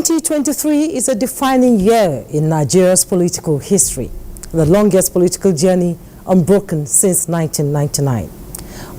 2023 is a defining year in Nigeria's political history, the longest political journey unbroken since 1999.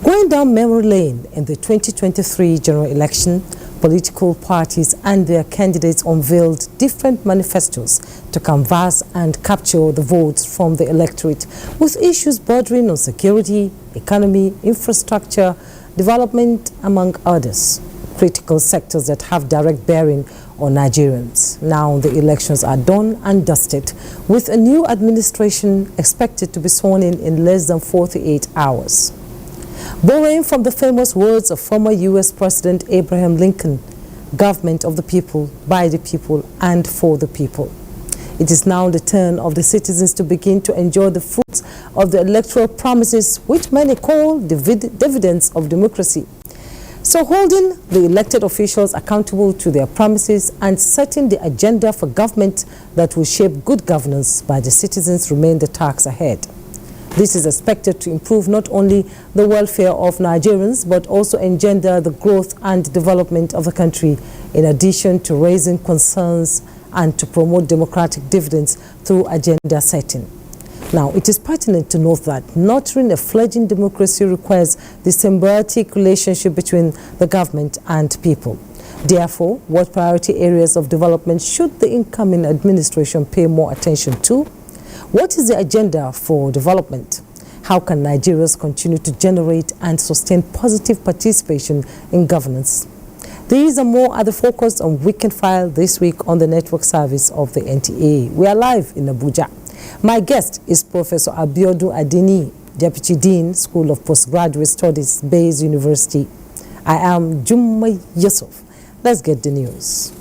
Going down memory lane in the 2023 general election, political parties and their candidates unveiled different manifestos to canvass and capture the votes from the electorate, with issues bordering on security, economy, infrastructure, development, among others, critical sectors that have direct bearing on Nigerians. Now the elections are done and dusted, with a new administration expected to be sworn in less than 48 hours. Borrowing from the famous words of former U.S. President Abraham Lincoln, government of the people, by the people, and for the people. It is now the turn of the citizens to begin to enjoy the fruits of the electoral promises, which many call dividends of democracy. So holding the elected officials accountable to their promises and setting the agenda for government that will shape good governance by the citizens remain the task ahead. This is expected to improve not only the welfare of Nigerians, but also engender the growth and development of the country, in addition to raising concerns and to promote democratic dividends through agenda setting. Now, it is pertinent to note that nurturing a fledgling democracy requires the symbiotic relationship between the government and people. Therefore, what priority areas of development should the incoming administration pay more attention to? What is the agenda for development? How can Nigerians continue to generate and sustain positive participation in governance? These and more are the focus on Weekend File this week on the network service of the NTA. We are live in Abuja. My guest is Professor Abiodun Adeni, Deputy Dean, School of Postgraduate Studies, Bayes University. I am Jummai Yusuf. Let's get the news.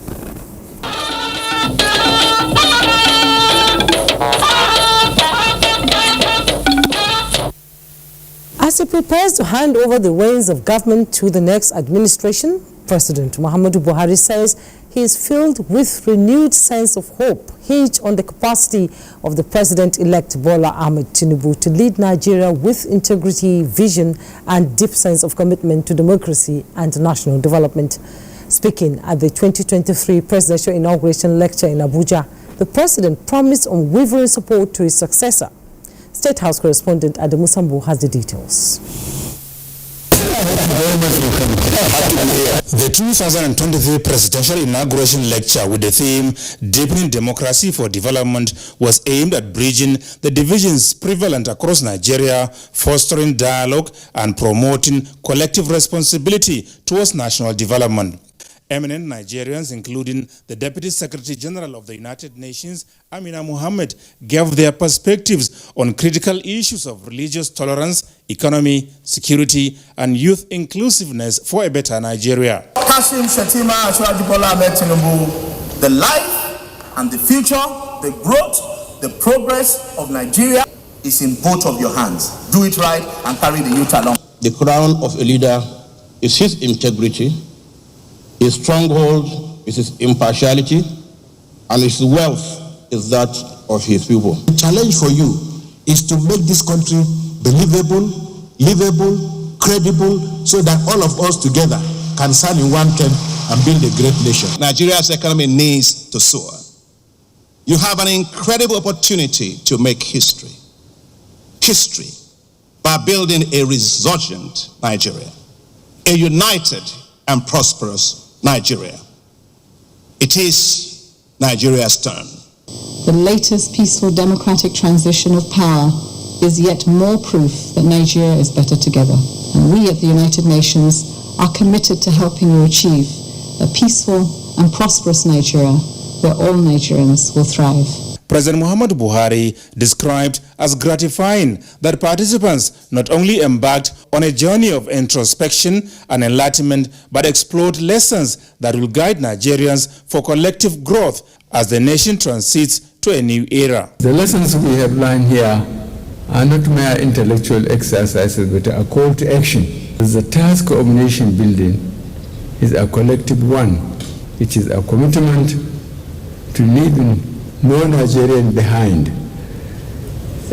As he prepares to hand over the reins of government to the next administration, President Muhammadu Buhari says he is filled with renewed sense of hope, hinged on the capacity of the President-elect Bola Ahmed Tinubu to lead Nigeria with integrity, vision, and deep sense of commitment to democracy and national development. Speaking at the 2023 Presidential Inauguration Lecture in Abuja, the President promised unwavering support to his successor. State House correspondent Adamu Sambu has the details. The 2023 Presidential Inauguration Lecture with the theme Deepening Democracy for Development was aimed at bridging the divisions prevalent across Nigeria, fostering dialogue and promoting collective responsibility towards national development. Eminent Nigerians, including the Deputy Secretary General of the United Nations, Amina Mohammed, gave their perspectives on critical issues of religious tolerance, economy, security, and youth inclusiveness for a better Nigeria. The life and the future, the growth, the progress of Nigeria is in both of your hands. Do it right and carry the youth along. The crown of a leader is his integrity. His stronghold is his impartiality, and his wealth is that of his people. The challenge for you is to make this country believable, livable, credible, so that all of us together can stand in one tent and build a great nation. Nigeria's economy needs to soar. You have an incredible opportunity to make history. History by building a resurgent Nigeria, a united and prosperous Nigeria. It is Nigeria's turn. The latest peaceful democratic transition of power is yet more proof that Nigeria is better together. And we at the United Nations are committed to helping you achieve a peaceful and prosperous Nigeria where all Nigerians will thrive. President Muhammadu Buhari described as gratifying that participants not only embarked on a journey of introspection and enlightenment, but explored lessons that will guide Nigerians for collective growth as the nation transits to a new era. The lessons we have learned here are not mere intellectual exercises, but a call to action. The task of nation building is a collective one. It is a commitment to leaving no Nigerian behind,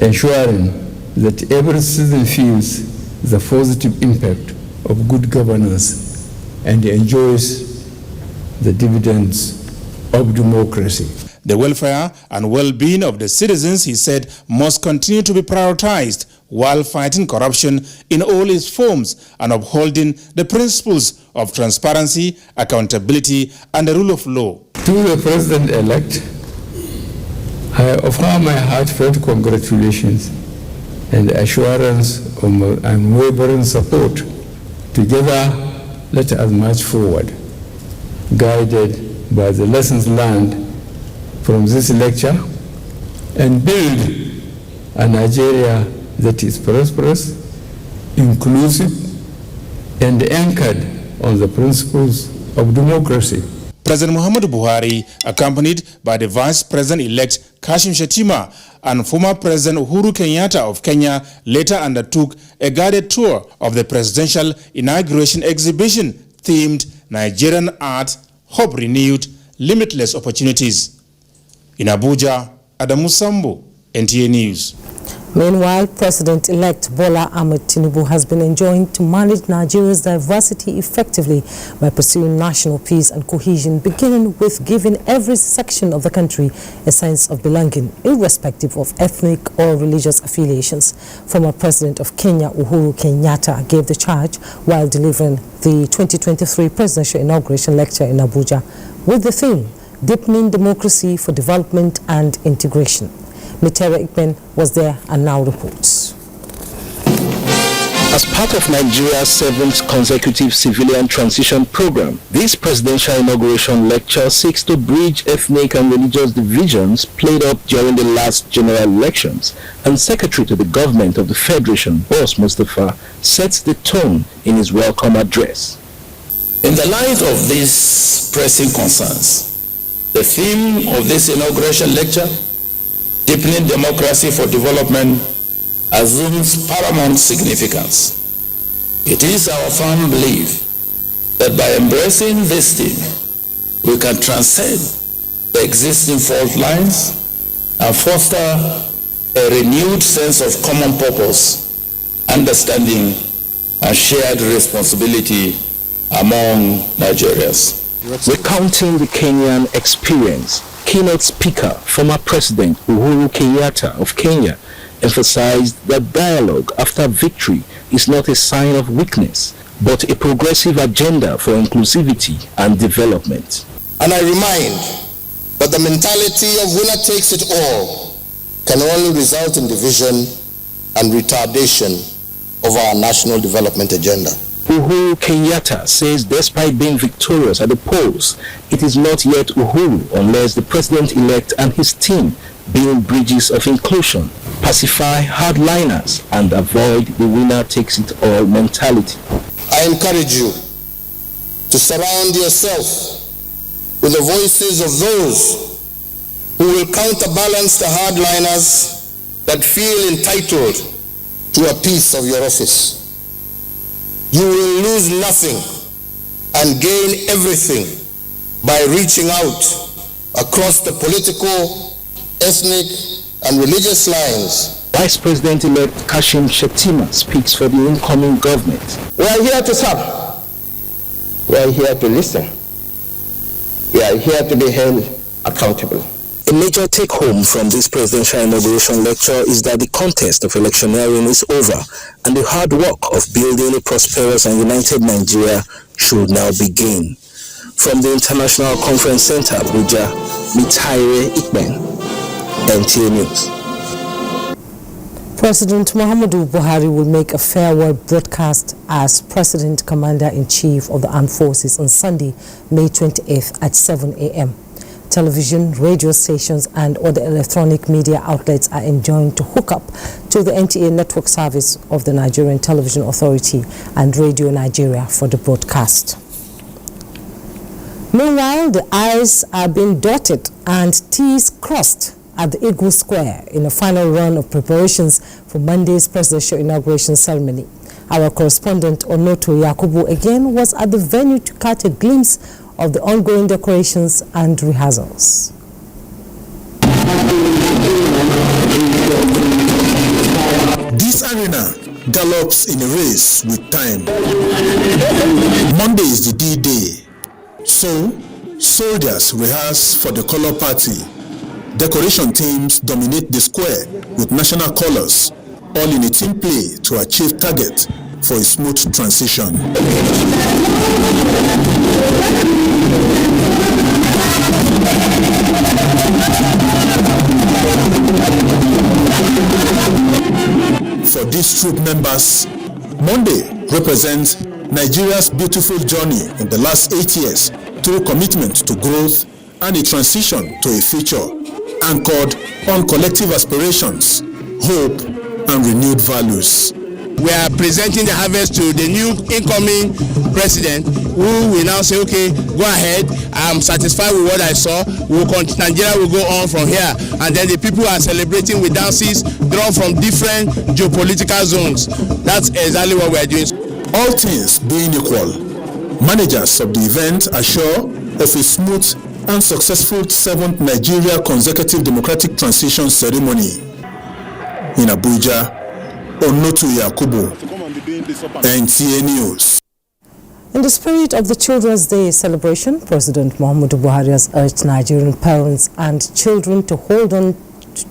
ensuring that every citizen feels the positive impact of good governance and enjoys the dividends of democracy. The welfare and well-being of the citizens, he said, must continue to be prioritized while fighting corruption in all its forms and upholding the principles of transparency, accountability, and the rule of law. To the President-elect, I offer my heartfelt congratulations and assurance of my unwavering support. Together, let us march forward, guided by the lessons learned from this lecture, and build a Nigeria that is prosperous, inclusive, and anchored on the principles of democracy. President Muhammadu Buhari, accompanied by the Vice President-elect Kashim Shettima and former President Uhuru Kenyatta of Kenya, later undertook a guided tour of the presidential inauguration exhibition themed Nigerian Art, Hope Renewed, Limitless Opportunities. In Abuja, Adamu Sambo, NTA News. Meanwhile, President-elect Bola Ahmed Tinubu has been enjoined to manage Nigeria's diversity effectively by pursuing national peace and cohesion, beginning with giving every section of the country a sense of belonging, irrespective of ethnic or religious affiliations. Former President of Kenya, Uhuru Kenyatta, gave the charge while delivering the 2023 presidential inauguration lecture in Abuja with the theme, Deepening Democracy for Development and Integration. Mitera Ikben was there and now reports. As part of Nigeria's 7th consecutive civilian transition program, this presidential inauguration lecture seeks to bridge ethnic and religious divisions played up during the last general elections, and Secretary to the Government of the Federation, Boss Mustafa, sets the tone in his welcome address. In the light of these pressing concerns, the theme of this inauguration lecture, Deepening Democracy for Development, assumes paramount significance. It is our firm belief that by embracing this theme, we can transcend the existing fault lines and foster a renewed sense of common purpose, understanding, and shared responsibility among Nigerians. Recounting the Kenyan experience, keynote speaker, former President Uhuru Kenyatta of Kenya, emphasized that dialogue after victory is not a sign of weakness, but a progressive agenda for inclusivity and development. And I remind that the mentality of winner takes it all can only result in division and retardation of our national development agenda. Uhuru Kenyatta says despite being victorious at the polls, it is not yet Uhuru unless the president-elect and his team build bridges of inclusion, pacify hardliners, and avoid the winner takes it all mentality. I encourage you to surround yourself with the voices of those who will counterbalance the hardliners that feel entitled to a piece of your office. You will lose nothing and gain everything by reaching out across the political, ethnic, and religious lines. Vice President-elect Kashim Shettima speaks for the incoming government. We are here to serve. We are here to listen. We are here to be held accountable. A major take-home from this presidential inauguration lecture is that the contest of electioneering is over and the hard work of building a prosperous and united Nigeria should now begin. From the International Conference Center, Abuja, Mitera Ikben, NTA News. President Muhammadu Buhari will make a farewell broadcast as President Commander-in-Chief of the Armed Forces on Sunday, May 28th at 7 a.m. Television, radio stations and other electronic media outlets are enjoined to hook up to the NTA network service of the Nigerian Television Authority and Radio Nigeria for the broadcast. Meanwhile, the I's are being dotted and T's crossed at the Eagle Square in a final run of preparations for Monday's presidential inauguration ceremony. Our correspondent Onoto Yakubu again was at the venue to catch a glimpse of the ongoing decorations and rehearsals. This arena gallops in a race with time. Monday is the D-Day. So, Soldiers rehearse for the color party. Decoration teams dominate the square with national colors, all in a team play to achieve target for a smooth transition. For these troop members, Monday represents Nigeria's beautiful journey in the last 8 years through commitment to growth and a transition to a future anchored on collective aspirations, hope, and renewed values. We are presenting the harvest to the new incoming president, who will now say, okay, go ahead, I'm satisfied with what I saw, Nigeria will go on from here. And then the people are celebrating with dances drawn from different geopolitical zones. That's exactly what we are doing. All things being equal, managers of the event are sure of a smooth and successful 7th Nigeria consecutive democratic transition ceremony. In Abuja, Onotu Yakubu, NTA News. In the spirit of the Children's Day celebration, President Muhammadu Buhari has urged Nigerian parents and children to hold on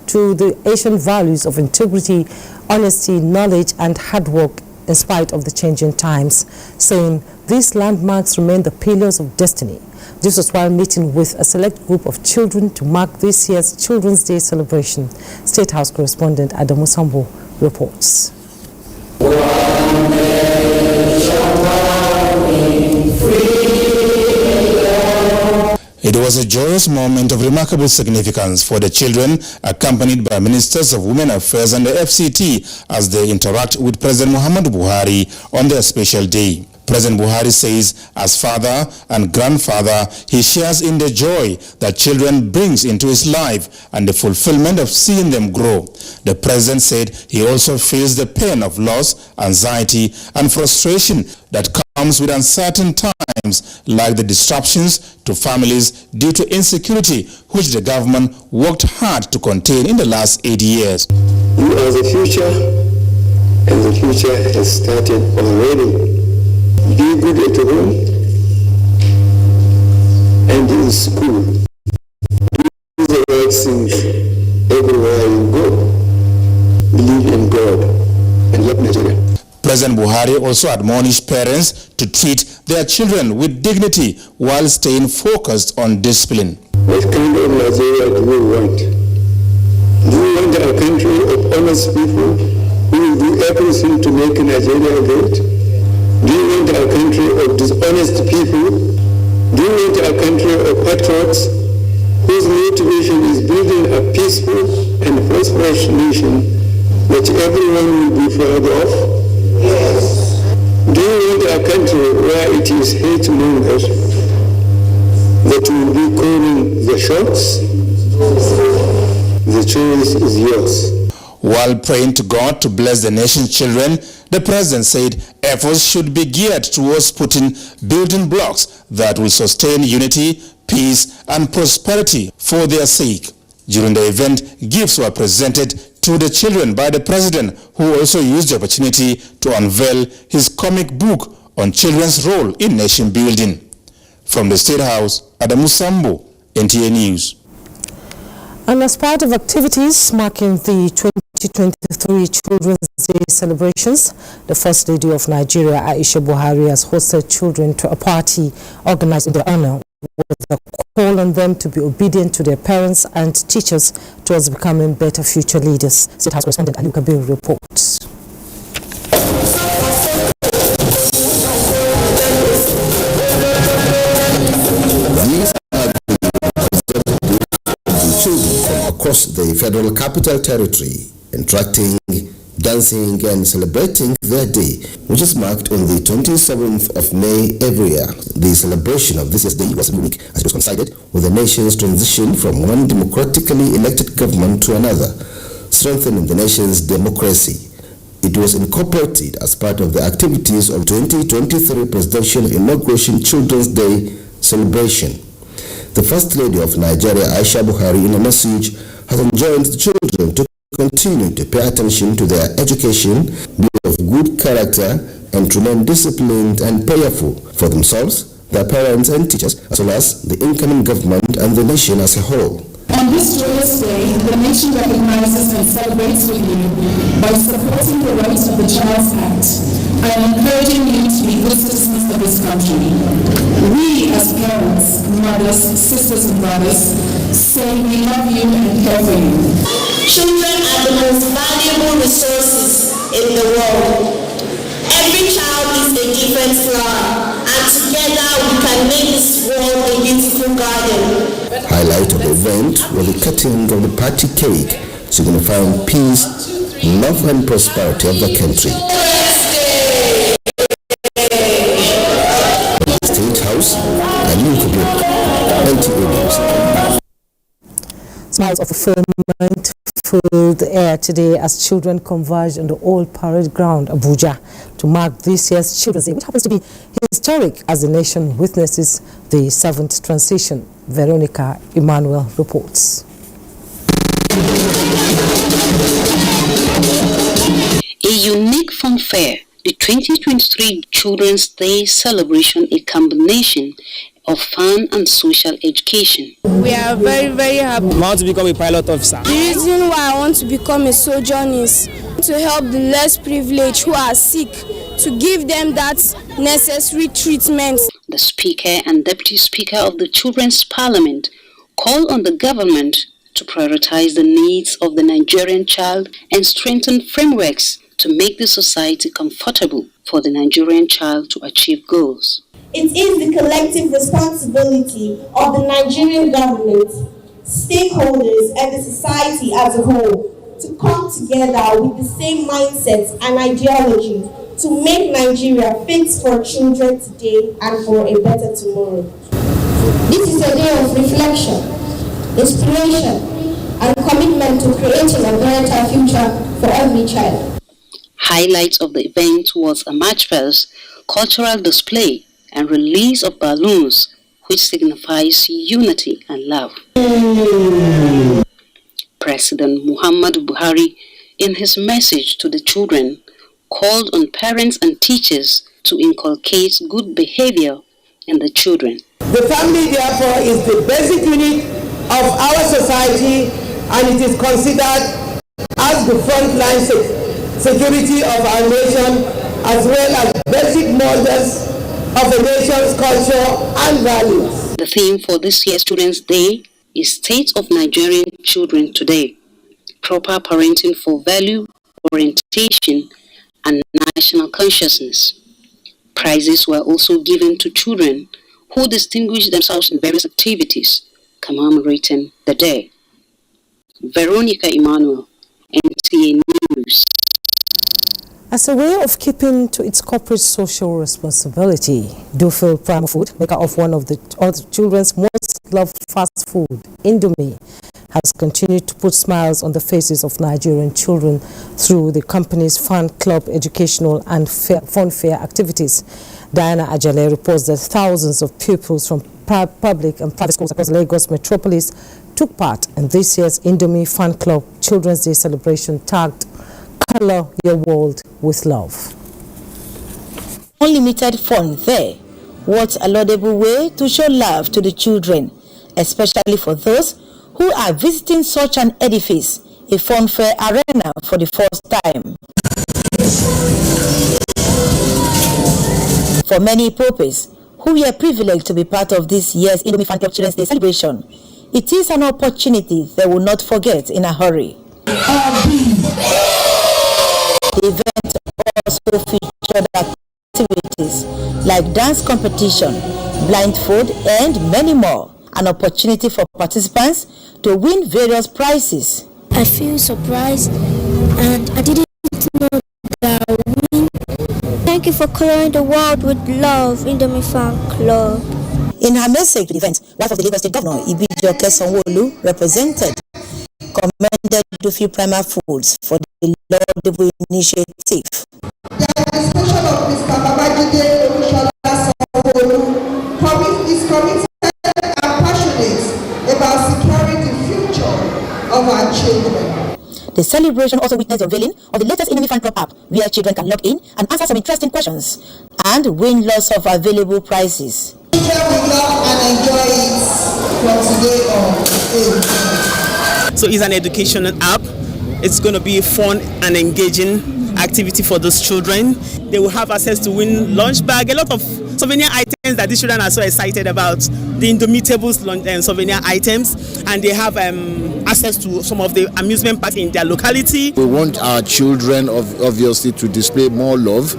to the Asian values of integrity, honesty, knowledge, and hard work in spite of the changing times, saying these landmarks remain the pillars of destiny. This was while meeting with a select group of children to mark this year's Children's Day celebration. State House correspondent Adamu Sambo reports. It was a joyous moment of remarkable significance for the children, accompanied by Ministers of Women Affairs and the FCT as they interact with President Muhammadu Buhari on their special day. President Buhari says, as father and grandfather, he shares in the joy that children brings into his life and the fulfillment of seeing them grow. The president said he also feels the pain of loss, anxiety, and frustration that comes with uncertain times, like the disruptions to families due to insecurity, which the government worked hard to contain in the last 8 years. You are the future, and the future has started already. Be good at home and in school. Do the right things everywhere you go. Believe in God and love Nigeria. President Buhari also admonished parents to treat their children with dignity while staying focused on discipline. What kind of Nigeria do we want? Do we want a country of honest people who will do everything to make Nigeria great? Do you want a country of dishonest people? Do you want a country of patriots whose motivation is building a peaceful and prosperous nation that everyone will be proud of? Yes. Do you want a country where it is hate mongers that will be calling the shots? The choice is yours. While praying to God to bless the nation's children, the president said efforts should be geared towards putting building blocks that will sustain unity, peace, and prosperity for their sake. During the event, gifts were presented to the children by the president, who also used the opportunity to unveil his comic book on children's role in nation building. From the State House, Adamu Sambo, NTA News. And as part of activities marking the 2023 Children's Day celebrations, the First Lady of Nigeria, Aisha Buhari, has hosted children to a party organized in their honor with a call on them to be obedient to their parents and teachers towards becoming better future leaders. State House correspondent Ali Kabir reports. Across the Federal Capital Territory, interacting, dancing and celebrating their day, which is marked on the 27th of May every year. The celebration of this year's day was unique as it was coincided with the nation's transition from one democratically elected government to another, strengthening the nation's democracy. It was incorporated as part of the activities of 2023 Presidential Inauguration Children's Day celebration. The First Lady of Nigeria, Aisha Buhari, in a message, has enjoined the children to continue to pay attention to their education, be of good character, and to remain disciplined and prayerful for themselves, their parents and teachers, as well as the incoming government and the nation as a whole. On this joyous day, the nation recognizes and celebrates with you by supporting the rights of the Child's Act and encouraging you to be good citizens of this country. We as parents, mothers, sisters and brothers say we love you and care for you. Children are the most valuable resources in the world. Every child is a different flower, and together we can make this world a beautiful garden. Highlight of the event was the cutting of the party cake, signifying peace, love and prosperity of the country. State House, NTA News. Smiles of fulfillment filled the air today as children converged on the old parade ground, Abuja, to mark this year's Children's Day, which happens to be historic as the nation witnesses the 7th transition. Veronica Emmanuel reports. A unique fanfare, the 2023 Children's Day celebration, a combination of fun and social education. We are very, very happy. I want to become a pilot officer. The reason why I want to become a surgeon is to help the less privileged who are sick, to give them that necessary treatment. The Speaker and Deputy Speaker of the Children's Parliament called on the government to prioritize the needs of the Nigerian child and strengthen frameworks to make the society comfortable for the Nigerian child to achieve goals. It is the collective responsibility of the Nigerian government, stakeholders, and the society as a whole to come together with the same mindset and ideology to make Nigeria fit for children today and for a better tomorrow. This is a day of reflection, inspiration, and commitment to creating a brighter future for every child. Highlights of the event was a march past, cultural display, and release of balloons, which signifies unity and love. President Muhammadu Buhari, in his message to the children, called on parents and teachers to inculcate good behavior in the children. The family, therefore, is the basic unit of our society, and it is considered as the frontline security of our nation, as well as basic models of the nation's culture and values. The theme for this year's Children's Day is State of Nigerian Children Today, Proper Parenting for Value, Orientation, and National Consciousness. Prizes were also given to children who distinguished themselves in various activities commemorating the day. Veronica Emmanuel, NTA News. As a way of keeping to its corporate social responsibility, Dufil Prime Food, maker of one of the children's most loved fast food, Indomie, has continued to put smiles on the faces of Nigerian children through the company's fan club, educational and fun fair activities. Diana Ajale reports that thousands of pupils from public and private schools across Lagos metropolis took part in this year's Indomie Fan Club Children's Day celebration tagged Color Your World with Love. Unlimited fun there. What a laudable way to show love to the children, especially for those who are visiting such an edifice, a fun fair arena, for the first time. For many pupils who were privileged to be part of this year's Indomie Fan Club Children's Day celebration, it is an opportunity they will not forget in a hurry. The event also featured activities like dance competition, blindfold, and many more. An opportunity for participants to win various prizes. I feel surprised and I didn't know that I would win. Thank you for coloring the world with love, Indomie Fan Club. In her message to the event, wife of the Lagos State Governor, Ibijoke Sanwo-Olu, represented, commended Dufil Prima Foods for the laudable initiative. The administration of Mr. Babajide Olusola Sanwo-Olu is committed and passionate about securing the future of our children. The celebration also witnessed the unveiling of the latest Indomie Fan Club app, where children can log in and answer some interesting questions and win lots of available prizes. Children will love and enjoy it from today on. So it's an educational app. It's going to be a fun and engaging activity for those children. They will have access to win lunch bag, a lot of souvenir items that these children are so excited about, the Indomitable souvenir items, and they have access to some of the amusement parks in their locality. We want our children obviously to display more love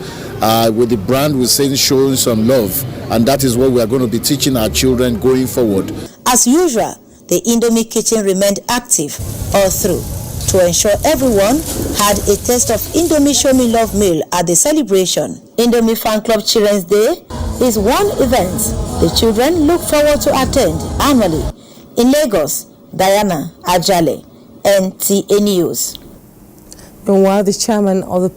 with the brand we're saying showing some love, and that is what we are going to be teaching our children going forward. As usual, the Indomie kitchen remained active all through to ensure everyone had a taste of Indomie Show Me Love meal at the celebration. Indomie Fan Club Children's Day is one event the children look forward to attend annually. In Lagos, Diana Ajale, NTA News. And while the chairman of the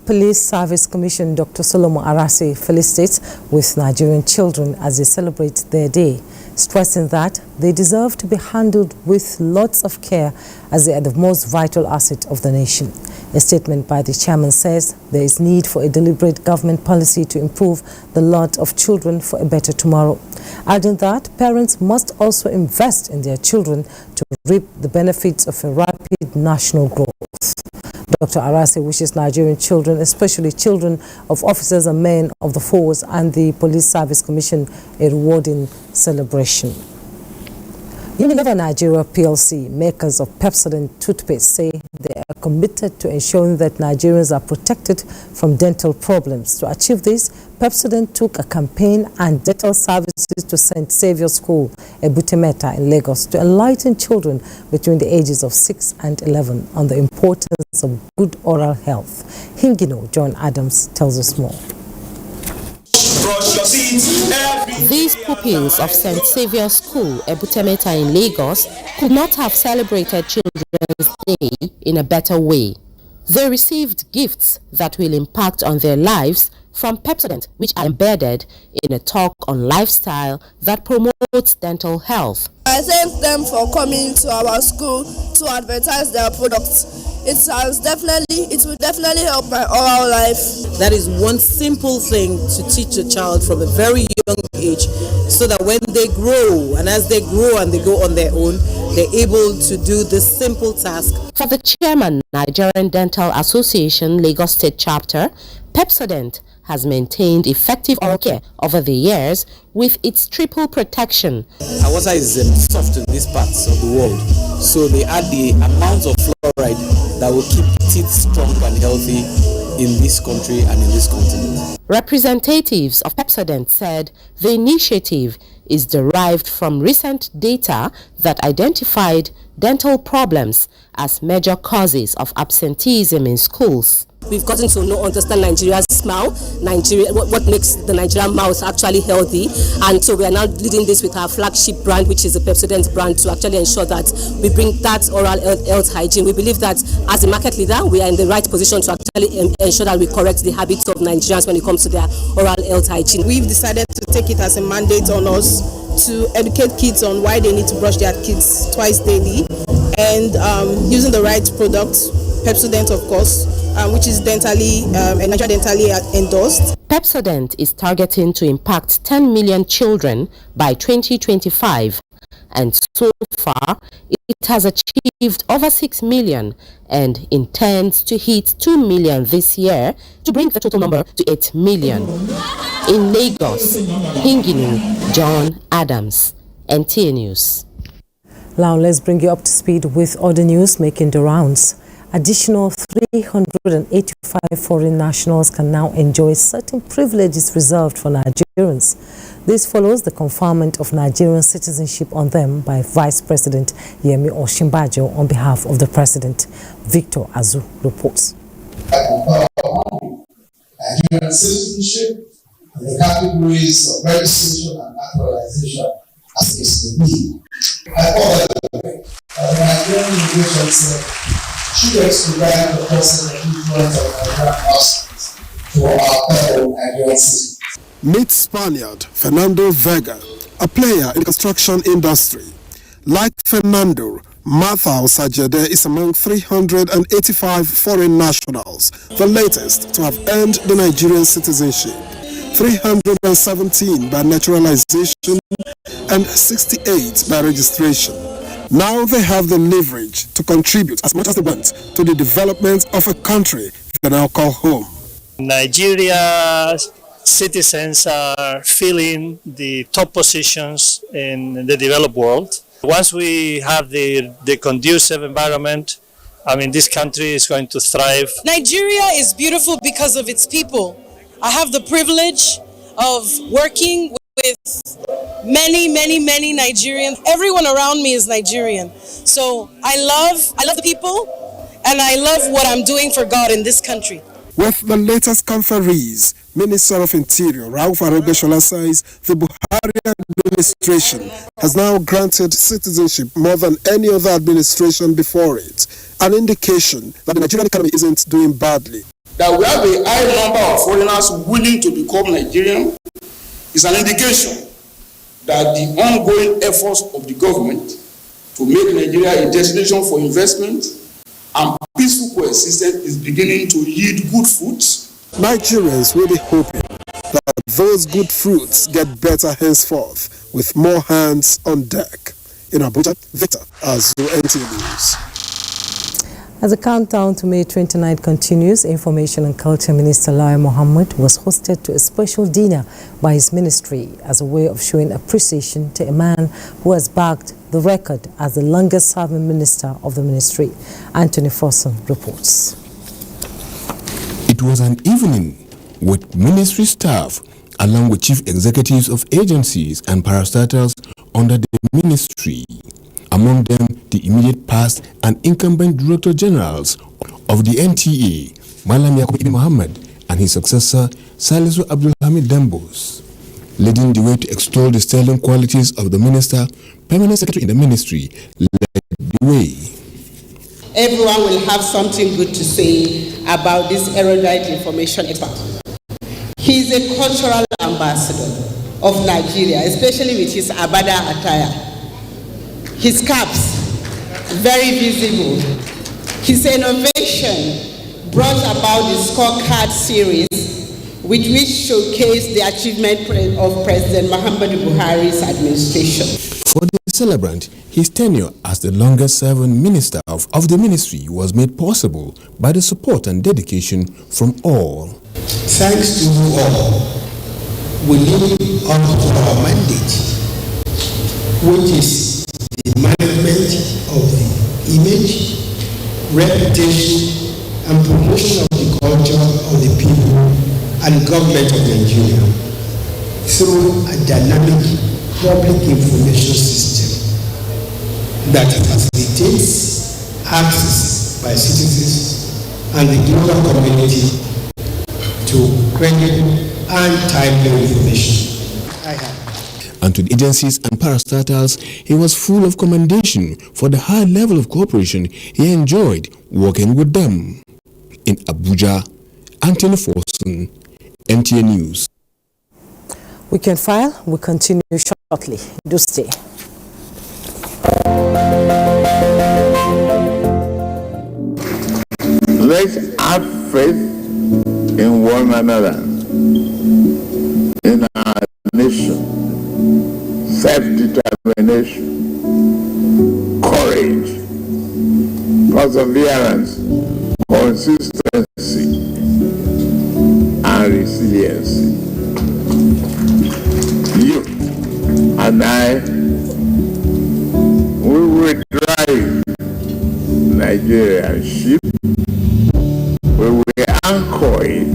Police Service Commission, Dr. Solomon Arase, felicitates with Nigerian children as they celebrate their day, stressing that they deserve to be handled with lots of care as they are the most vital asset of the nation. A statement by the chairman says there is need for a deliberate government policy to improve the lot of children for a better tomorrow, adding that parents must also invest in their children to reap the benefits of a rapid national growth. Dr. Arase wishes Nigerian children, especially children of officers and men of the force and the Police Service Commission, a rewarding celebration. Unilever Nigeria PLC, makers of Pepsodent toothpaste, say they are committed to ensuring that Nigerians are protected from dental problems. To achieve this, Pepsodent took a campaign and dental services to St. Saviour's School, Ebutemeta in Lagos, to enlighten children between the ages of 6 and 11 on the importance of good oral health. Hingino John Adams tells us more. These pupils of St. Saviour's School, Ebutemeta in Lagos, could not have celebrated Children's Day in a better way. They received gifts that will impact on their lives from Pepsodent, which are embedded in a talk on lifestyle that promotes dental health. I thank them for coming to our school to advertise their products. It will definitely help my oral life. That is one simple thing to teach a child from a very young age, so that when they grow, and as they grow and they go on their own, they're able to do this simple task. For the chairman, Nigerian Dental Association, Lagos State Chapter, Pepsodent has maintained effective oral care over the years with its triple protection. Our water is soft in these parts of the world, so they add the amount of fluoride that will keep teeth strong and healthy in this country and in this continent. Representatives of Pepsodent said the initiative is derived from recent data that identified dental problems as major causes of absenteeism in schools. We've gotten to understand Nigeria's smile, what makes the Nigerian mouth actually healthy, and so we are now leading this with our flagship brand, which is the Pepsodent brand, to actually ensure that we bring that oral health hygiene. We believe that as a market leader, we are in the right position to actually ensure that we correct the habits of Nigerians when it comes to their oral health hygiene. We've decided to take it as a mandate on us to educate kids on why they need to brush their teeth twice daily, and using the right product, Pepsodent of course, which is dentally endorsed. Pepsodent is targeting to impact 10 million children by 2025, and so far it has achieved over 6 million and intends to hit 2 million this year to bring the total number to 8 million. In Lagos, Hinginu John Adams, NTA News. Now let's bring you up to speed with other news making the rounds. Additional 385 foreign nationals can now enjoy certain privileges reserved for Nigerians. This follows the conferment of Nigerian citizenship on them by Vice President Yemi Osinbajo on behalf of the President. Victor Azu reports. Nigerian citizenship and the categories of registration and naturalization as is the need. I call that the way. The Nigerian immigration should expedite the process of influence of Nigerian customs to our fellow Nigerian citizens. Meet Spaniard Fernando Vega, a player in the construction industry. Like Fernando, Martha Osajede is among 385 foreign nationals, the latest to have earned the Nigerian citizenship. 317 by naturalization, and 68 by registration. Now they have the leverage to contribute as much as they want to the development of a country they now call home. Nigeria's citizens are filling the top positions in the developed world. Once we have the conducive environment, I mean, this country is going to thrive. Nigeria is beautiful because of its people. I have the privilege of working with many Nigerians. Everyone around me is Nigerian. So I love the people, and I love what I'm doing for God in this country. With the latest conferees, Minister of Interior Rauf Aregbesola says the Buhari administration has now granted citizenship more than any other administration before it, an indication that the Nigerian economy isn't doing badly. That we have a high number of foreigners willing to become Nigerian is an indication that the ongoing efforts of the government to make Nigeria a destination for investment and peaceful coexistence is beginning to yield good fruits. Nigerians will be hoping that those good fruits get better henceforth with more hands on deck. In Abuja, Victor Azu, NTA News. As the countdown to May 29 continues, Information and Culture Minister Lai Mohammed was hosted to a special dinner by his ministry as a way of showing appreciation to a man who has bagged the record as the longest-serving minister of the ministry. Anthony Fossen reports. It was an evening with ministry staff along with chief executives of agencies and parastatals under the ministry. Among them, the immediate past and incumbent director generals of the NTA, Malam Yakub Ibn Muhammad, and his successor, Salisu Abdul Hamid Dambos. Leading the way to extol the sterling qualities of the minister, permanent secretary in the ministry led the way. Everyone will have something good to say about this erudite information expert. He is a cultural ambassador of Nigeria, especially with his Abada attire. His caps, very visible. His innovation brought about the scorecard series, which showcased the achievement of President Muhammadu Buhari's administration. For the celebrant, his tenure as the longest-serving minister of the ministry was made possible by the support and dedication from all. Thanks to you all, we live up to our mandate, which is the management of the image, reputation, and promotion of the culture of the people and government of Nigeria through a dynamic public information system that facilitates access by citizens and the global community to credible and timely information. And to the agencies and parastatals, he was full of commendation for the high level of cooperation he enjoyed working with them. In Abuja, Anthony Forson, NTA News. Weekend File will continue shortly. Do stay. Let's have faith in one another, in our nation. Self-determination, courage, perseverance, consistency, and resiliency. You and I, we will drive Nigerian ship, we will anchor it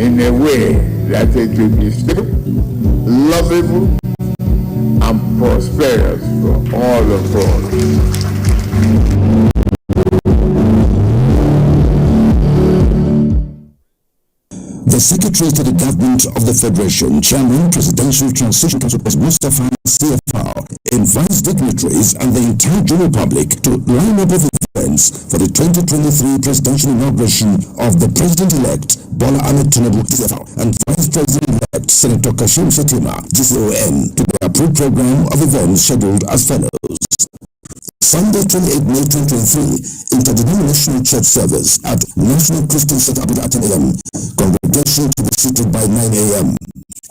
in a way that it will be safe, lovable, and prosperous for all of us. The Secretary to the Government of the Federation, Chairman, Presidential Transition Council, Mustafa CFR, invites dignitaries and the entire general public to line up with events for the 2023 presidential inauguration of the President-elect Bola Ahmed Tinubu CFR and Vice President-elect Senator Kashim Shettima GCON to the approved program of events scheduled as follows. Sunday, 28 May 2023, interdenominational church service at National Christian Center Abuja at 10 a.m. Congregation to be seated by 9 a.m.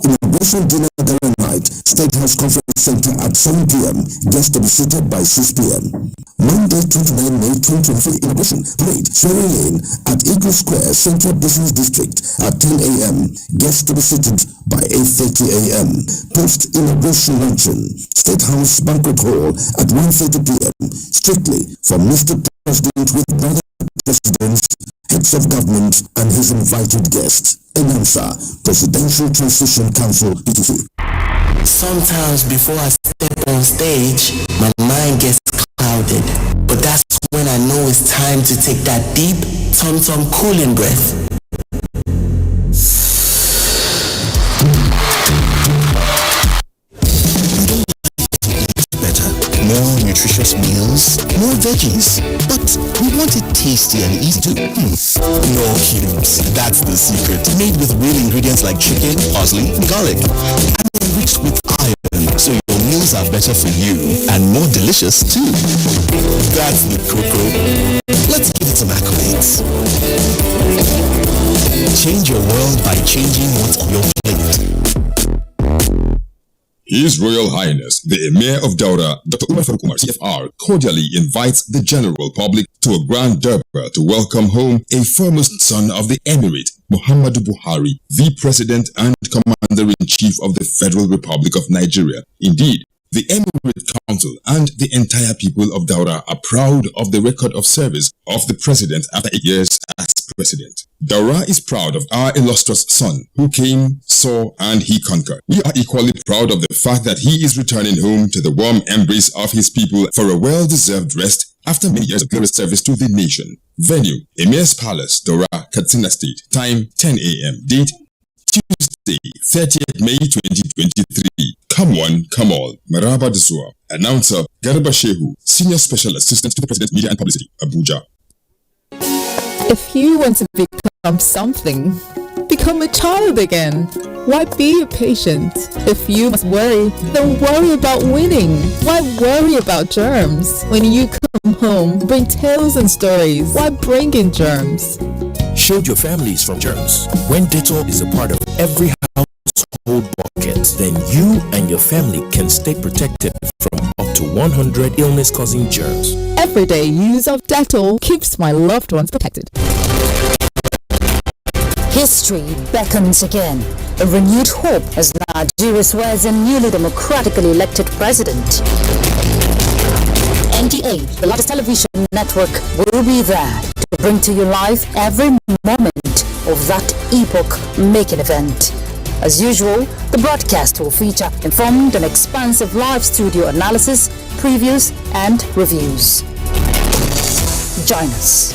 Inauguration dinner Gala night, State House Conference Center at 7 p.m. Guests to be seated by 6 p.m. Monday, 29 May 2023, inauguration parade swearing in at Eagle Square Central Business District at 10 a.m. Guests to be seated by 8:30 a.m. Post-inauguration luncheon, State House Banquet Hall at 1:30 p.m. Strictly for Mr. President with brother presidents, heads of government, and his invited guests. Announcer, Presidential Transition Council, PTC. Sometimes before I step on stage, my mind gets clouded. But that's when I know it's time to take that deep, tum-tum cooling breath. More nutritious meals, more veggies, but we want it tasty and easy too. No cubes, that's the secret. Made with real ingredients like chicken, parsley, garlic, and enriched with iron, so your meals are better for you and more delicious too. That's the cocoa. Let's give it some accolades. Change your world by changing what's on your plate. His Royal Highness, the Emir of Daura, Dr. Umar Faruk Umar, CFR, cordially invites the general public to a grand durbar to welcome home a foremost son of the Emirate, Muhammadu Buhari, the President and Commander-in-Chief of the Federal Republic of Nigeria. Indeed, the Emirate Council and the entire people of Daura are proud of the record of service of the President after 8 years as President. Daura is proud of our illustrious son who came, saw, and he conquered. We are equally proud of the fact that he is returning home to the warm embrace of his people for a well-deserved rest after many years of glorious service to the nation. Venue, Emir's Palace, Daura, Katsina State. Time, 10 a.m. Date, Tuesday, 30th May 2023. Come one, come all. Maraba Desua. Announcer, Garba Shehu, Senior Special Assistant to the President, Media and Publicity, Abuja. If you want to become something, become a child again. Why be a patient? If you must worry, then worry about winning. Why worry about germs? When you come home, bring tales and stories. Why bring in germs? Shield your families from germs. When Dettol is a part of every household bucket, then you and your family can stay protected from up to 100 illness-causing germs. Everyday use of Dettol keeps my loved ones protected. History beckons again. A renewed hope as Nigeria swears a newly democratically elected president. NTA, the largest television network, will be there to bring to you live every moment of that epoch-making event. As usual, the broadcast will feature informed and expansive live studio analysis, previews, and reviews. Join us.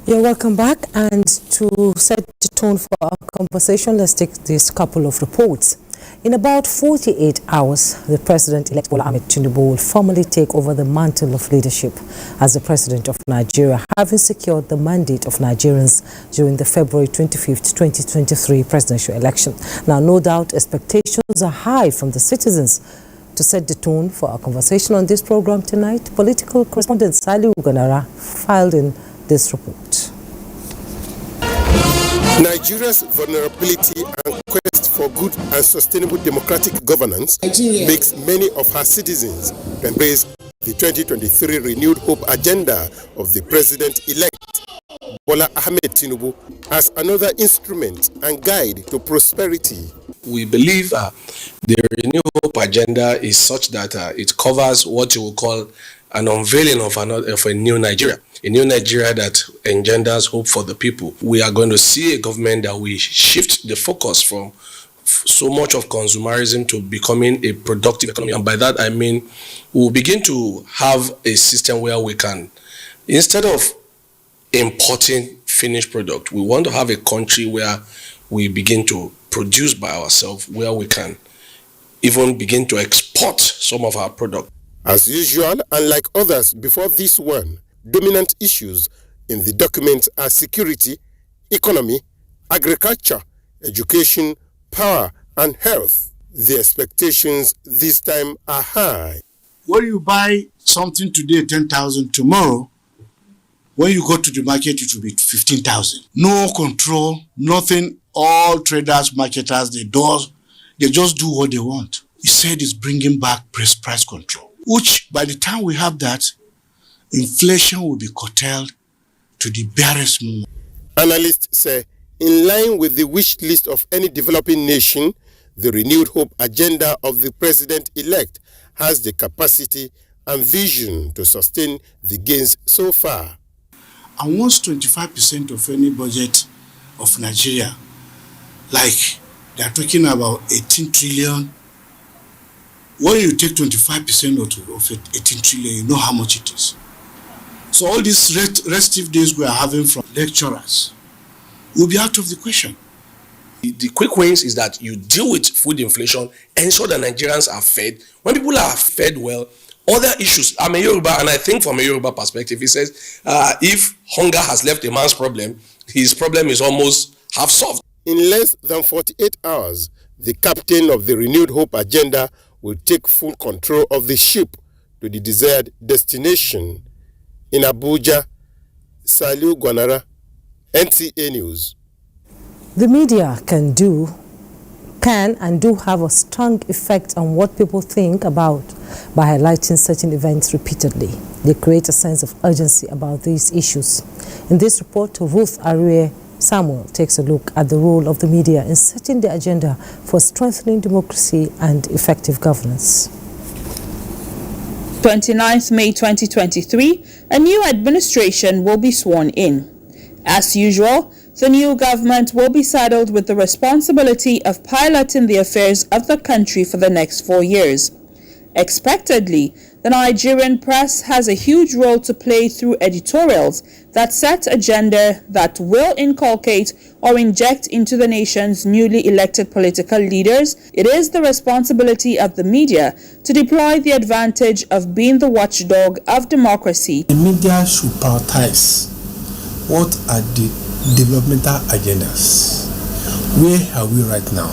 You're welcome back, and to set the tone for our conversation, let's take this couple of reports. In about 48 hours, the President-elect Bola Ahmed Tinubu will formally take over the mantle of leadership as the President of Nigeria, having secured the mandate of Nigerians during the February 25th, 2023 presidential election. Now, no doubt, expectations are high from the citizens. To set the tone for our conversation on this program tonight, political correspondent Saliu Uganara filed in this report. Nigeria's vulnerability and quest for good and sustainable democratic governance makes many of her citizens embrace the 2023 renewed hope agenda of the President-elect Bola Ahmed Tinubu as another instrument and guide to prosperity. We believe the renewed hope agenda is such that it covers what you will call an unveiling of a new Nigeria. A new Nigeria that engenders hope for the people. We are going to see a government that will shift the focus from so much of consumerism to becoming a productive economy. And by that, I mean, we'll begin to have a system where we can, instead of importing finished product, we want to have a country where we begin to produce by ourselves, where we can even begin to export some of our product. As usual, and like others before this one, dominant issues in the document are security, economy, agriculture, education, power and health. The expectations this time are high. When you buy something today, 10,000, tomorrow, when you go to the market, it will be 15,000. No control, nothing. All traders, marketers, they just do what they want. He said it's bringing back price control, which by the time we have that, inflation will be curtailed to the barest minimum. Analysts say, in line with the wish list of any developing nation, the renewed hope agenda of the president-elect has the capacity and vision to sustain the gains so far. And once 25% of any budget of Nigeria, like they are talking about 18 trillion, when you take 25% of 18 trillion, you know how much it is. So all these restive days we are having from lecturers will be out of the question. The quick wins is that you deal with food inflation, ensure that Nigerians are fed. When people are fed well, other issues, I'm a Yoruba, and I think from a Yoruba perspective, he says, if hunger has left a man's problem, his problem is almost half solved. In less than 48 hours, the captain of the renewed hope agenda will take full control of the ship to the desired destination. In Abuja, Saliu Gwanara, NTA News. The media can and do have a strong effect on what people think about by highlighting certain events repeatedly. They create a sense of urgency about these issues. In this report, Ruth Arie Samuel takes a look at the role of the media in setting the agenda for strengthening democracy and effective governance. 29th May 2023, a new administration will be sworn in. As usual, the new government will be saddled with the responsibility of piloting the affairs of the country for the next 4 years. Expectedly, the Nigerian press has a huge role to play through editorials that set agenda that will inculcate or inject into the nation's newly elected political leaders. It is the responsibility of the media to deploy the advantage of being the watchdog of democracy. The media should prioritize what are the developmental agendas. Where are we right now?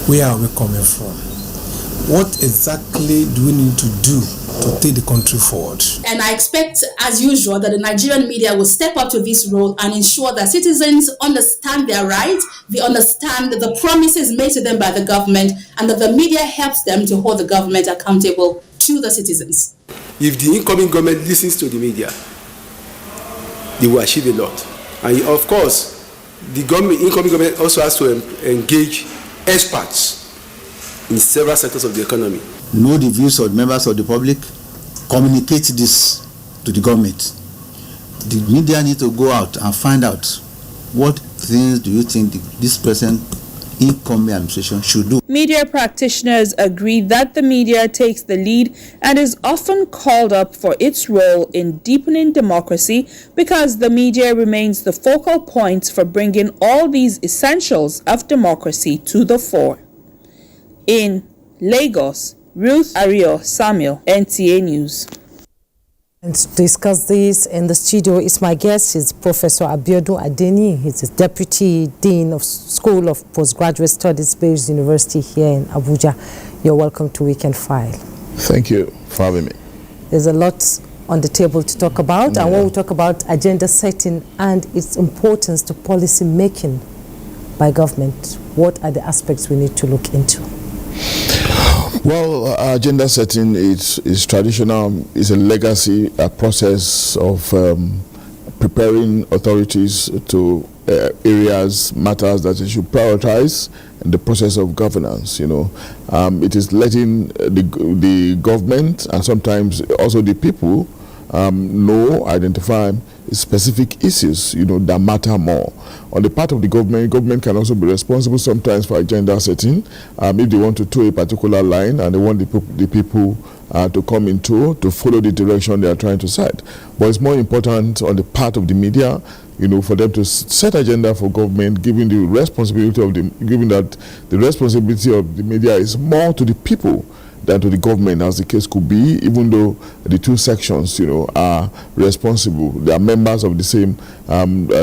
Where are we coming from? What exactly do we need to do to take the country forward? And I expect, as usual, that the Nigerian media will step up to this role and ensure that citizens understand their rights, they understand the promises made to them by the government, and that the media helps them to hold the government accountable to the citizens. If the incoming government listens to the media, they will achieve a lot. And of course, the incoming government also has to engage experts in several sectors of the economy. Know the views of members of the public, communicate this to the government. The media need to go out and find out what things do you think this present incoming administration should do. Media practitioners agree that the media takes the lead and is often called up for its role in deepening democracy because the media remains the focal point for bringing all these essentials of democracy to the fore. In Lagos, Ruth Arie Samuel, NTA News. And to discuss this in the studio is my guest, is Professor Abiodun Adeni. He's the Deputy Dean of School of Postgraduate Studies, Bayes University here in Abuja. You're welcome to Weekend File. Thank you for having me. There's a lot on the table to talk about, and when we talk about agenda setting and its importance to policy making by government, what are the aspects we need to look into? Well, agenda setting is traditional, is a legacy, a process of preparing authorities to areas, matters that they should prioritize in the process of governance. It is letting the government and sometimes also the people identify specific issues, that matter more. On the part of the government can also be responsible sometimes for agenda setting. If they want to toe a particular line and they want the people to come into to follow the direction they are trying to set. But it's more important on the part of the media, for them to set agenda for government, given that the responsibility of the media is more to the people than to the government, as the case could be, even though the two sections, are responsible. They are members of the same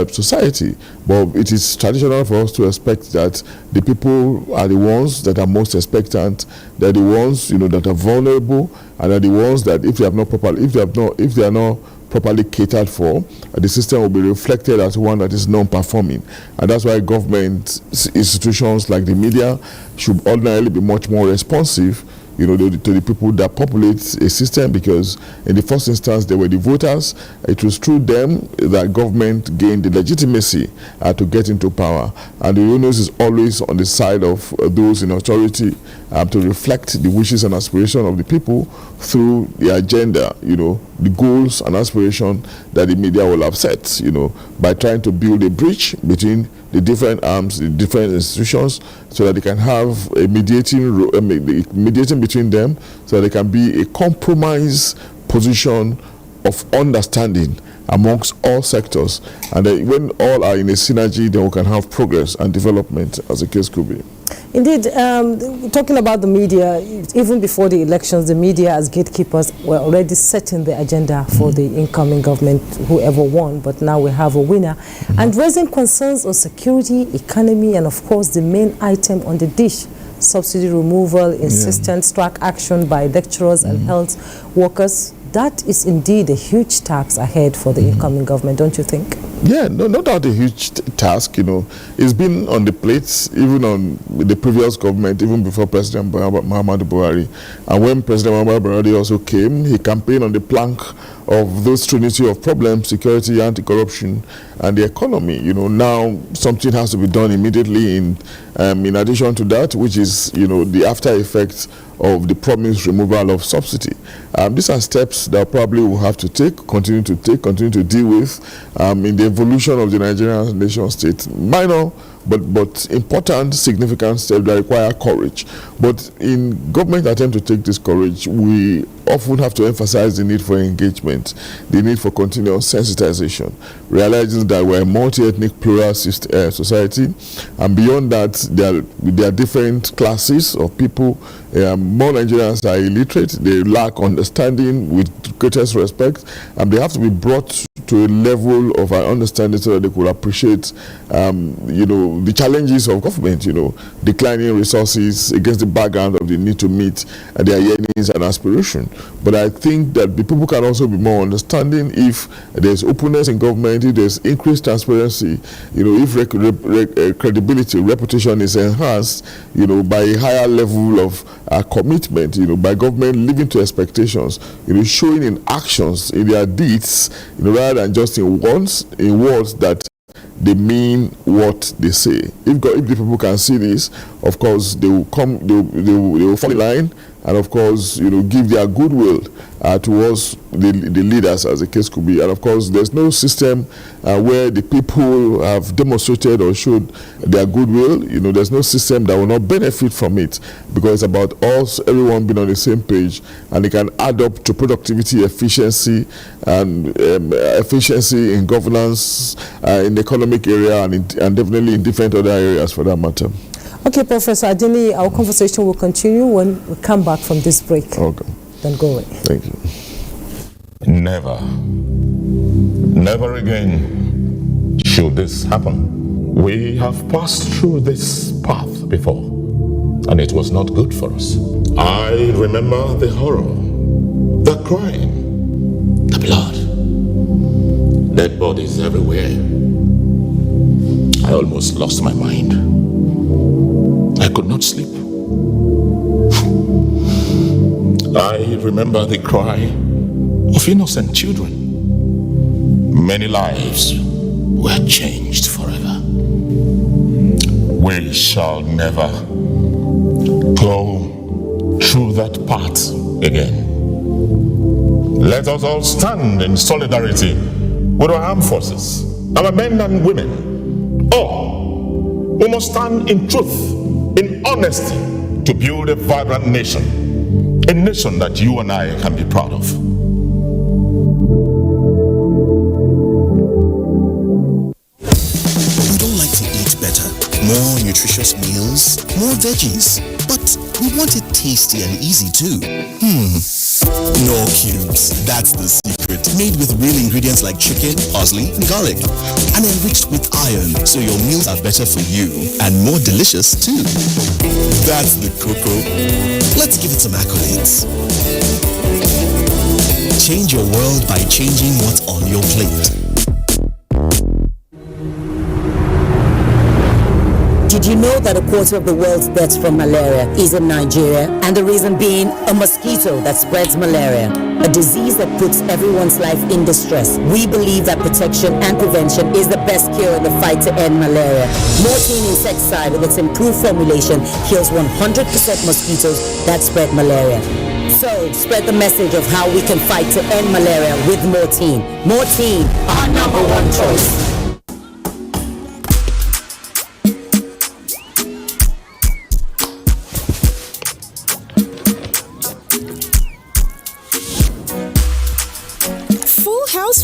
society. But it is traditional for us to expect that the people are the ones that are most expectant. They're the ones, that are vulnerable, and are the ones that if they are not properly catered for, the system will be reflected as one that is non-performing. And that's why government institutions like the media should ordinarily be much more responsive to the people that populate a system, because in the first instance they were the voters. It was through them that government gained the legitimacy to get into power, and the onus is always on the side of those in authority to reflect the wishes and aspirations of the people through the agenda, the goals and aspirations that the media will have set, by trying to build a bridge between the different arms, the different institutions, so that they can have a mediating between them, so that they can be a compromise position of understanding amongst all sectors. And when all are in a synergy, then we can have progress and development, as the case could be. Indeed, talking about the media, even before the elections, the media as gatekeepers were already setting the agenda for the incoming government, whoever won, but now we have a winner. And raising concerns on security, economy, and of course the main item on the dish, subsidy removal, insistent strike action by lecturers and health workers. That is indeed a huge task ahead for the incoming government, don't you think? Yeah, no doubt a huge task. It's been on the plates even on the previous government, even before President Muhammadu Buhari. And when President Muhammadu Buhari also came, he campaigned on the plank of those trinity of problems: security, anti-corruption, and the economy. Now something has to be done immediately in addition to that, which is, the after effects of the promised removal of subsidy. These are steps that probably we'll have to continue to deal with in the evolution of the Nigerian nation state. Minor, but important, significant steps that require courage. But in government attempt to take this courage, we often have to emphasize the need for engagement, the need for continuous sensitization, realizing that we're a multi-ethnic plural society, and beyond that, there are different classes of people. More Nigerians are illiterate, they lack understanding with greatest respect, and they have to be brought to a level of our understanding so that they could appreciate, the challenges of government, declining resources against the background of the need to meet their yearnings and aspirations. But I think that the people can also be more understanding if there's openness in government, if there's increased transparency, if credibility, reputation is enhanced, by a higher level of commitment, by government living to expectations, showing in actions, in their deeds, rather than just in words that they mean what they say. If the people can see this, of course, they will fall in line, and of course, give their goodwill towards the leaders, as the case could be. And of course, there's no system where the people have demonstrated or showed their goodwill. There's no system that will not benefit from it, because it's about us, everyone being on the same page, and it can add up to productivity, efficiency, and efficiency in governance, in the economic area, and definitely in different other areas for that matter. Okay, Professor Adini, our conversation will continue when we come back from this break. Okay. Then go away. Thank you. Never again should this happen. We have passed through this path before, and it was not good for us. I remember the horror, the crime, the blood, dead bodies everywhere. I almost lost my mind. I could not sleep. I remember the cry of innocent children. Many lives were changed forever. We shall never go through that path again. Let us all stand in solidarity with our armed forces, our men and women. All who must stand in truth, in honesty, to build a vibrant nation, a nation that you and I can be proud of. We don't like to eat better, more nutritious meals, more veggies, but we want it tasty and easy too. Knorr cubes, that's the secret. Made with real ingredients like chicken, parsley, and garlic. And enriched with iron, so your meals are better for you. And more delicious too. That's the cocoa. Let's give it some accolades. Change your world by changing what's on your plate. Did you know that a quarter of the world's deaths from malaria is in Nigeria? And the reason being a mosquito that spreads malaria, a disease that puts everyone's life in distress. We believe that protection and prevention is the best cure in the fight to end malaria. Mortein insecticide with its improved formulation kills 100% mosquitoes that spread malaria. So, spread the message of how we can fight to end malaria with Mortein. Mortein, our #1 choice.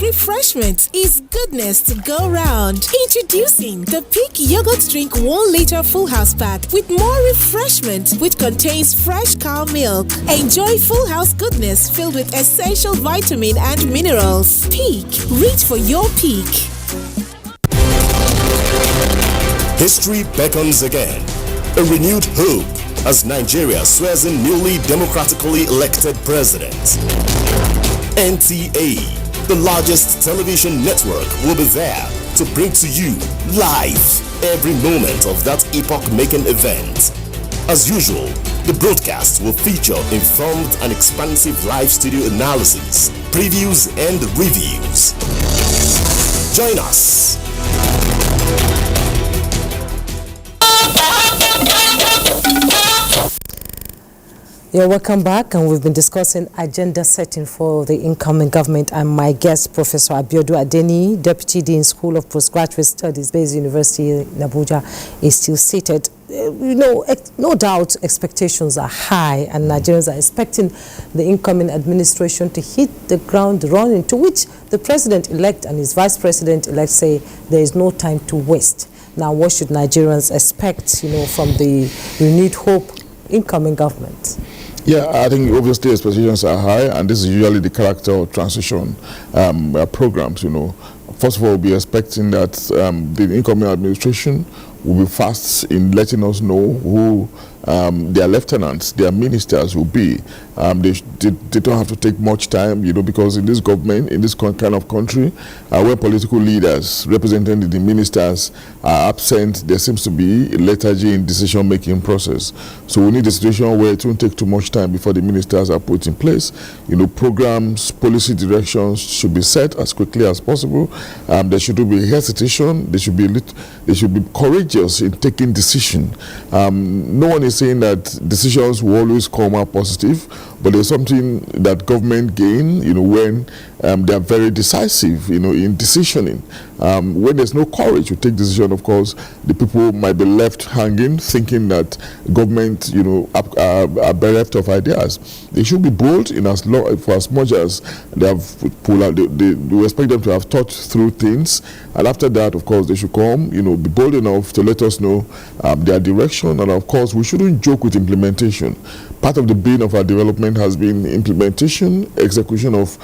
Refreshment is goodness to go round. Introducing the Peak Yogurt Drink 1 liter Full House Pack with more refreshment, which contains fresh cow milk. Enjoy Full House goodness filled with essential vitamin and minerals. Peak, reach for your peak. History beckons again. A renewed hope as Nigeria swears in newly democratically elected president. NTA, the largest television network, will be there to bring to you live every moment of that epoch-making event. As usual, the broadcast will feature informed and expansive live studio analysis, previews and reviews. Join us. Yeah, welcome back, and we've been discussing agenda setting for the incoming government, and my guest, Professor Abiodun Adeni, Deputy Dean, School of Postgraduate Studies, Bayes University in Abuja, is still seated. No doubt expectations are high, and Nigerians are expecting the incoming administration to hit the ground running, to which the President-elect and his Vice President-elect say there is no time to waste. Now, what should Nigerians expect, from the renewed hope incoming government? Yeah, I think obviously expectations are high, and this is usually the character of transition programs. First of all, we'll be expecting that the incoming administration will be fast in letting us know who their lieutenants, their ministers will be. They don't have to take much time, because in this government, in this kind of country, where political leaders representing the ministers are absent, there seems to be a lethargy in decision-making process. So we need a situation where it won't take too much time before the ministers are put in place. Programs, policy directions should be set as quickly as possible. There shouldn't be hesitation. They should be courageous in taking decision. No one is saying that decisions will always come out positive, but there's something that government gain, when they are very decisive, in decisioning. When there's no courage to take decision, of course, the people might be left hanging, thinking that government, are bereft of ideas. They should be bold for as much as they have pulled out. We expect them to have thought through things, and after that, of course, they should come, be bold enough to let us know their direction. And of course, we shouldn't joke with implementation. Part of the bane of our development has been implementation, execution of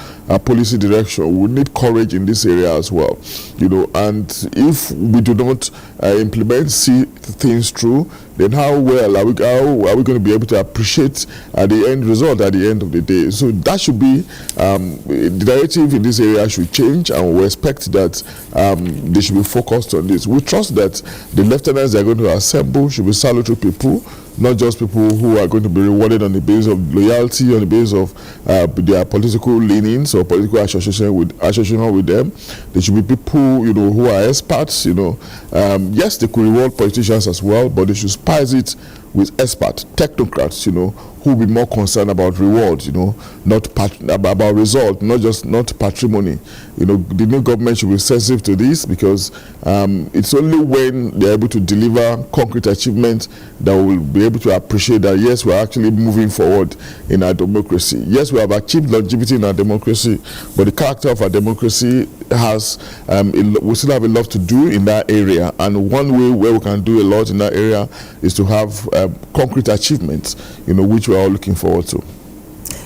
policy direction. We need courage in this area as well, and if we do not implement, see things through, then how are we going to be able to appreciate the end result at the end of the day? So that should be, the narrative in this area should change, and we expect that they should be focused on this. We trust that the lieutenants they are going to assemble should be salutary people, not just people who are going to be rewarded on the basis of loyalty, on the basis of their political leanings or political association with them. They should be people, who are experts. Yes, they could reward politicians as well, but they should spice it with experts, technocrats, who will be more concerned about reward, not about result, not patrimony. The new government should be sensitive to this, because it's only when they're able to deliver concrete achievements that we'll be able to appreciate that, yes, we're actually moving forward in our democracy. Yes, we have achieved longevity in our democracy, but the character of our democracy has, we still have a lot to do in that area. And one way where we can do a lot in that area is to have concrete achievements, which we're all looking forward to.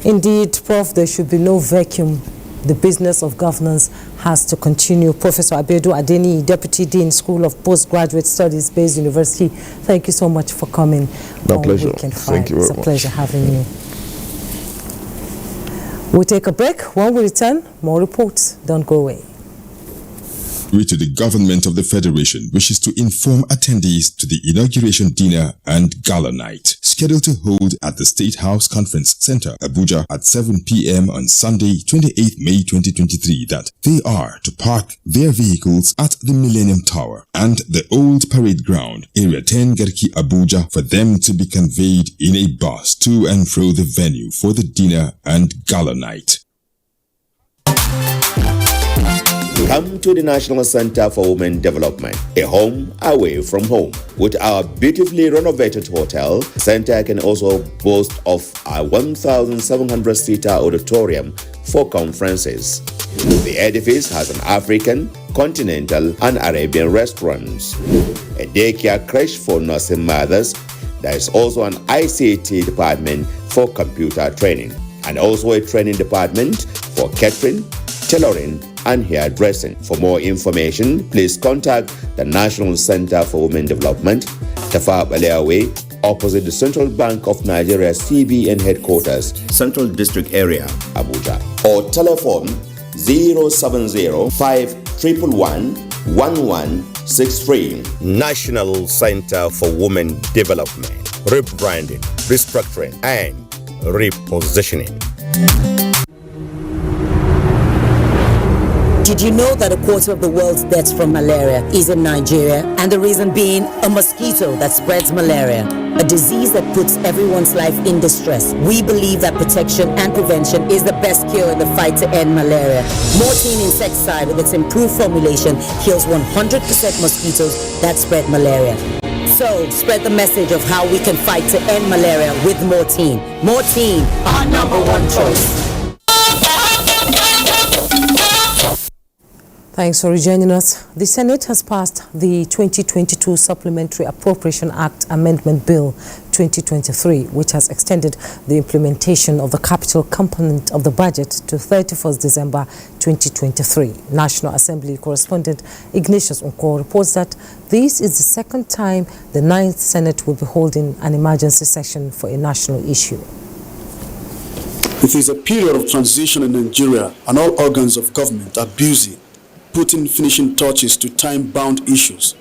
Indeed, Prof, there should be no vacuum. The business of governance has to continue. Professor Abedu Adeni, Deputy Dean, School of Postgraduate Studies, Bayes University, thank you so much for coming. My pleasure. Thank you very much. It's a pleasure having you. We'll take a break. When we return, more reports. Don't go away. To the government of the Federation wishes to inform attendees to the inauguration dinner and gala night scheduled to hold at the State House Conference Center, Abuja at 7 p.m. on Sunday, 28th May 2023 that they are to park their vehicles at the Millennium Tower and the Old Parade Ground, Area 10, Garki, Abuja, for them to be conveyed in a bus to and fro the venue for the dinner and gala night. Come to the National Center for Women Development, a home away from home. With our beautifully renovated hotel, the center can also boast of a 1,700-seater auditorium for conferences. The edifice has an African, continental, and Arabian restaurants, a daycare creche for nursing mothers. There is also an ICT department for computer training, and also a training department for catering, tailoring, and hairdressing. For more information, please contact the National Center for Women Development, Tafa Balewa Way, opposite the Central Bank of Nigeria CBN headquarters, Central District Area, Abuja, or telephone 070-511-1163. National Center for Women Development, rebranding, restructuring, and repositioning. Did you know that a quarter of the world's deaths from malaria is in Nigeria? And the reason being a mosquito that spreads malaria, a disease that puts everyone's life in distress. We believe that protection and prevention is the best cure in the fight to end malaria. Mortein insecticide with its improved formulation kills 100% mosquitoes that spread malaria. So, spread the message of how we can fight to end malaria with Mortein. Mortein, our #1 choice. Thanks for rejoining us. The Senate has passed the 2022 Supplementary Appropriation Act Amendment Bill 2023, which has extended the implementation of the capital component of the budget to 31st December 2023. National Assembly correspondent Ignatius Unko reports that this is the second time the 9th Senate will be holding an emergency session for a national issue. It is a period of transition in Nigeria, and all organs of government are busy putting finishing touches to time-bound issues.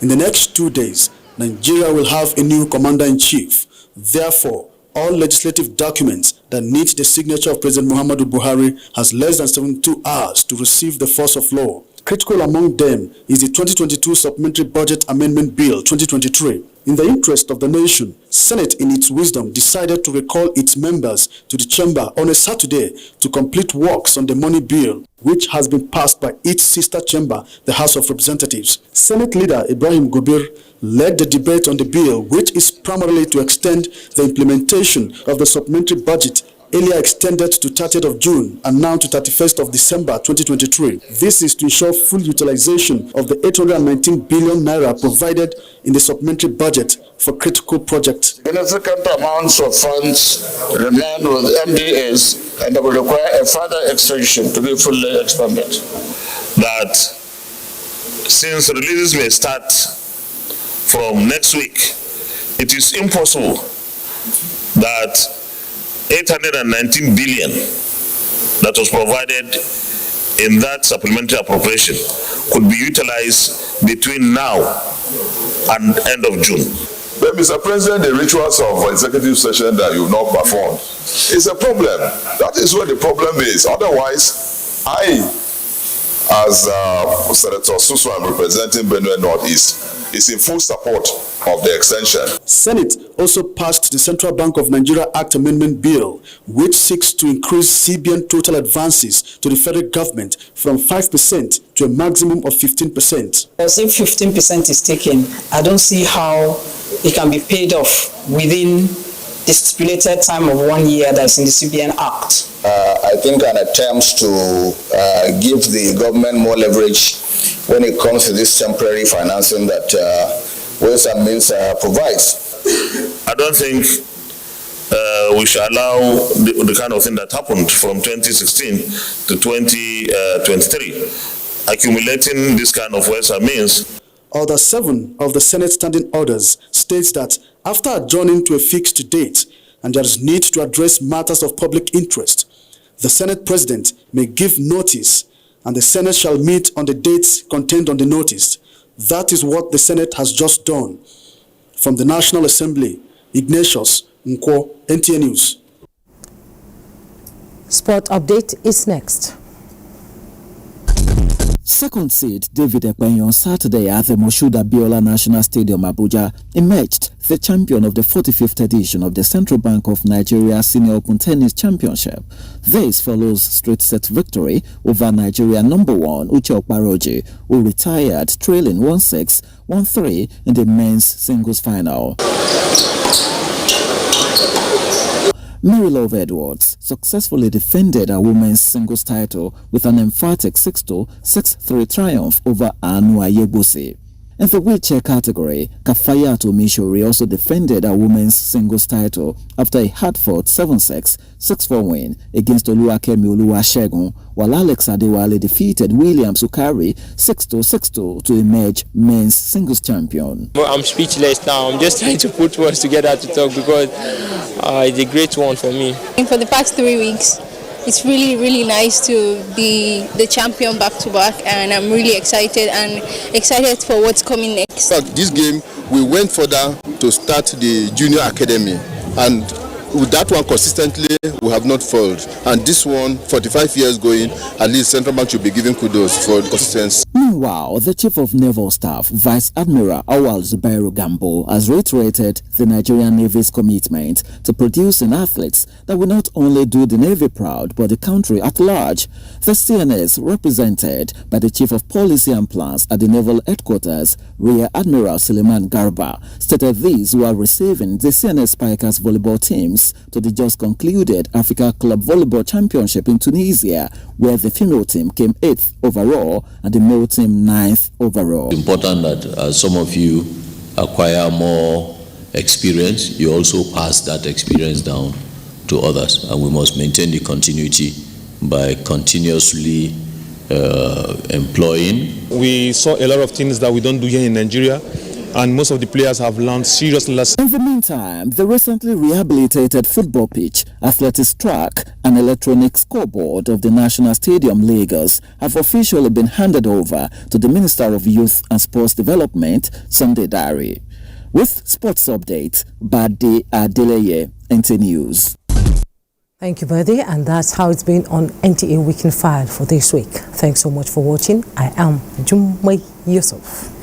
In the next 2 days, Nigeria will have a new commander-in-chief. Therefore, all legislative documents that need the signature of President Muhammadu Buhari has less than 72 hours to receive the force of law. Critical among them is the 2022 Supplementary Budget Amendment Bill 2023. In the interest of the nation, Senate in its wisdom decided to recall its members to the chamber on a Saturday to complete works on the money bill, which has been passed by its sister chamber, the House of Representatives. Senate leader Ibrahim Gobir led the debate on the bill, which is primarily to extend the implementation of the supplementary budget earlier extended to 30th of June and now to 31st of December 2023. This is to ensure full utilization of the 819 billion naira provided in the supplementary budget for critical projects. Significant amounts of funds remain with MDAs and will require a further extension to be fully expended. That since releases may start from next week, it is impossible that 819 billion that was provided in that supplementary appropriation could be utilized between now and end of June. But Mr. President, the rituals of executive session that you've not performed is a problem. That is where the problem is. Otherwise, I, as Senator Susu, I'm representing Benue Northeast, is in full support of the extension. Senate also passed the Central Bank of Nigeria Act Amendment Bill, which seeks to increase CBN total advances to the federal government from 5% to a maximum of 15%. As if 15% is taken, I don't see how it can be paid off within the stipulated time of 1 year that's in the CBN Act. I think an attempt to give the government more leverage when it comes to this temporary financing that Ways and Means provides. I don't think we shall allow the kind of thing that happened from 2016 to 2023. Accumulating this kind of ways and means. Order 7 of the Senate Standing Orders states that after adjourning to a fixed date and there is need to address matters of public interest, the Senate President may give notice and the Senate shall meet on the dates contained on the notice. That is what the Senate has just done. From the National Assembly, Ignatius Nkwo, NTA News. Sport update is next. Second seed David Ekpenyo on Saturday at the Moshood Abiola National Stadium, Abuja, emerged the champion of the 45th edition of the Central Bank of Nigeria Senior Open Tennis Championship. This follows straight set victory over Nigeria #1 Uche Okparoji, who retired trailing 1-6, 1-3 in the men's singles final. Mary Love Edwards successfully defended her women's singles title with an emphatic 6-2, 6-3 triumph over Anu Ayegbusi. In the wheelchair category, Kafayat Omishori also defended her women's singles title after a hard-fought 7-6, 6-4 win against Oluwakemi Oluwasegun, while Alex Adewale defeated William Sukari 6-2, 6-2 to emerge men's singles champion. I'm speechless now. I'm just trying to put words together to talk because it's a great one for me. For the past 3 weeks, it's really, really nice to be the champion back-to-back, and I'm really excited for what's coming next. This game, we went further to start the junior academy, and with that one consistently, we have not failed. And this one, 45 years going, at least Central Bank should be giving kudos for the consistency. Meanwhile, the Chief of Naval Staff, Vice Admiral Awal Zubairu Gambo, has reiterated the Nigerian Navy's commitment to producing athletes that will not only do the Navy proud, but the country at large. The CNS, represented by the Chief of Policy and Plans at the Naval Headquarters, Rear Admiral Suleiman Garba, stated these were receiving the CNS Spikers volleyball teams to the just concluded Africa Club Volleyball Championship in Tunisia, where the female team came 8th overall and the male team 9th overall. It's important that some of you acquire more experience, you also pass that experience down to others, and we must maintain the continuity by continuously employing. We saw a lot of things that we don't do here in Nigeria, and most of the players have learned serious lessons. In the meantime, the recently rehabilitated football pitch, athletics track, and electronic scoreboard of the National Stadium, Lagos, have officially been handed over to the Minister of Youth and Sports Development, Sunday Diary. With sports update, Bade Adeleye, NTA News. Thank you, Bade, and that's how it's been on NTA Week in 5 for this week. Thanks so much for watching. I am Jummai Yusuf.